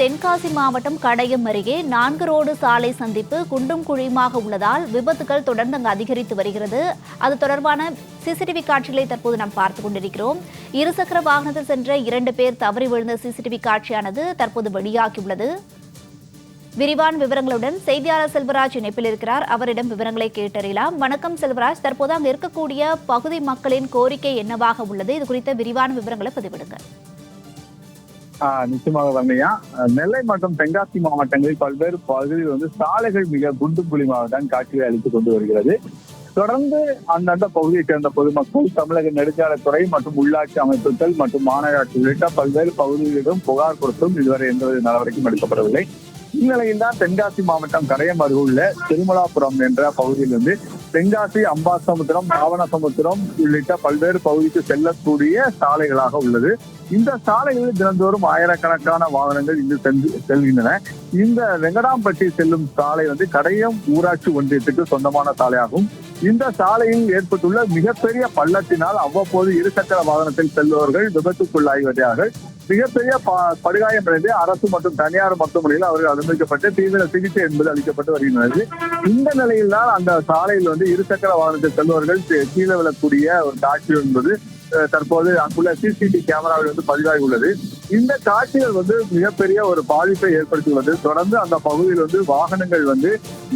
தென்காசி மாவட்டம் கடையம் அருகே 4 ரோடு சாலை சந்திப்பு குண்டும் குழியுமாக உள்ளதால் விபத்துகள் தொடர்ந்து அங்கு அதிகரித்து வருகிறது. அது தொடர்பான சிசிடிவி காட்சிகளை தற்போது நாம் பார்த்துக் கொண்டிருக்கிறோம். இருசக்கர வாகனத்தில் சென்ற 2 பேர் தவறி விழுந்த சிசிடிவி காட்சியானது தற்போது வெளியாகியுள்ளது. விரிவான விவரங்களுடன் செய்தியாளர் செல்வராஜ் இணைப்பில் இருக்கிறார். அவரிடம் விவரங்களை கேட்டறியலாம். வணக்கம் செல்வராஜ், தற்போது அங்கு இருக்கக்கூடிய பகுதி மக்களின் கோரிக்கை என்னவாக உள்ளது? இது குறித்த விரிவான விவரங்களை பதிவிடுங்க. நிச்சயமாக வந்தீங்க. நெல்லை மற்றும் தென்காசி மாவட்டங்களில் பல்வேறு பகுதியில் சாலைகள் மிக குண்டும் குழியுமாக தான் காட்சிகளை அளித்துக் கொண்டு வருகிறது. தொடர்ந்து அந்தந்த பகுதியைச் சேர்ந்த பொதுமக்கள் தமிழக நெடுஞ்சாலைத்துறை மற்றும் உள்ளாட்சி அமைப்புகள் மற்றும் மாநகராட்சி உள்ளிட்ட பல்வேறு பகுதிகளிலும் புகார் கொடுத்தும் இதுவரை எந்தவித நடவடிக்கையும் எடுக்கப்படவில்லை. இந்நிலையில் தான் தென்காசி மாவட்டம் கடையம் அருகுள்ள திருமலாபுரம் என்ற பகுதியிலிருந்து தென்காசி, அம்பாசமுத்திரம், பாவனசமுத்திரம் உள்ளிட்ட பல்வேறு பகுதிக்கு செல்லக்கூடிய சாலைகளாக உள்ளது. இந்த சாலைகளில் தினந்தோறும் ஆயிரக்கணக்கான வாகனங்கள் இங்கு செல்கின்றன. இந்த வெங்கடாம்பட்டி செல்லும் சாலை கடையம் ஊராட்சி ஒன்றியத்துக்கு சொந்தமான சாலையாகும். இந்த சாலையில் ஏற்பட்டுள்ள மிகப்பெரிய பள்ளத்தினால் அவ்வப்போது இருசக்கர வாகனத்தில் செல்பவர்கள் விபத்துக்குள்ளாகி வருகிறார்கள். மிகப்பெரிய படுகாயம் அடைந்து அரசு மற்றும் தனியார் மருத்துவமனையில் அவர்கள் அனுமதிக்கப்பட்டு தீவிர சிகிச்சை என்பது அளிக்கப்பட்டு வருகின்றது. இந்த நிலையில் தான் அந்த சாலையில் இருசக்கர வாகனத்தில் செல்பவர்கள் கீழே விழக்கூடிய ஒரு காட்சி என்பது தற்போது அங்குள்ள சிசிடிவி கேமராவில் பதிவாகி உள்ளது. இந்த காட்சிகள் மிகப்பெரிய ஒரு பாதிப்பை ஏற்படுத்தியுள்ளது. தொடர்ந்து அந்த பகுதியில் வாகனங்கள்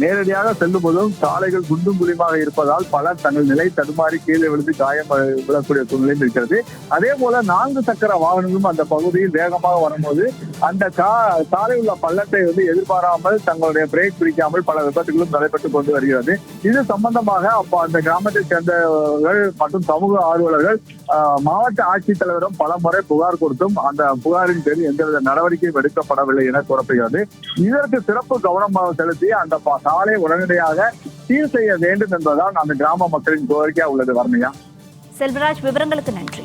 நேரடியாக செல்லும் போதும் சாலைகள் குண்டும் குழியுமாக இருப்பதால் பலர் தங்கள் நிலை தடுமாறி கீழே விழுந்து காயம் விழக்கூடிய சூழ்நிலையும் இருக்கிறது. அதே போல 4 சக்கர வாகனங்களும் அந்த பகுதியில் வேகமாக வரும்போது அந்த சாலை உள்ள பள்ளத்தை எதிர்பாராமல் தங்களுடைய பிரேக் பிடிக்காமல் பல விபத்துகளும் நடைபெற்றுக் கொண்டு வருகிறது. இது சம்பந்தமாக அந்த கிராமத்தை சேர்ந்தவர்கள் மற்றும் சமூக ஆர்வலர்கள் மாவட்ட ஆட்சித்தலைவரும் பல முறை புகார் கொடுத்தும் அந்த புகாரின் பேரில் எந்தவித நடவடிக்கையும் எடுக்கப்படவில்லை என கூறப்படுகிறது. இதற்கு சிறப்பு கவனமாக செலுத்தி அந்த சாலை உடனடியாக சீர் செய்ய வேண்டும் என்பதுதான் அந்த கிராம மக்களின் கோரிக்கையாக உள்ளது. வர்ணியா. செல்வராஜ், விவரங்களுக்கு நன்றி.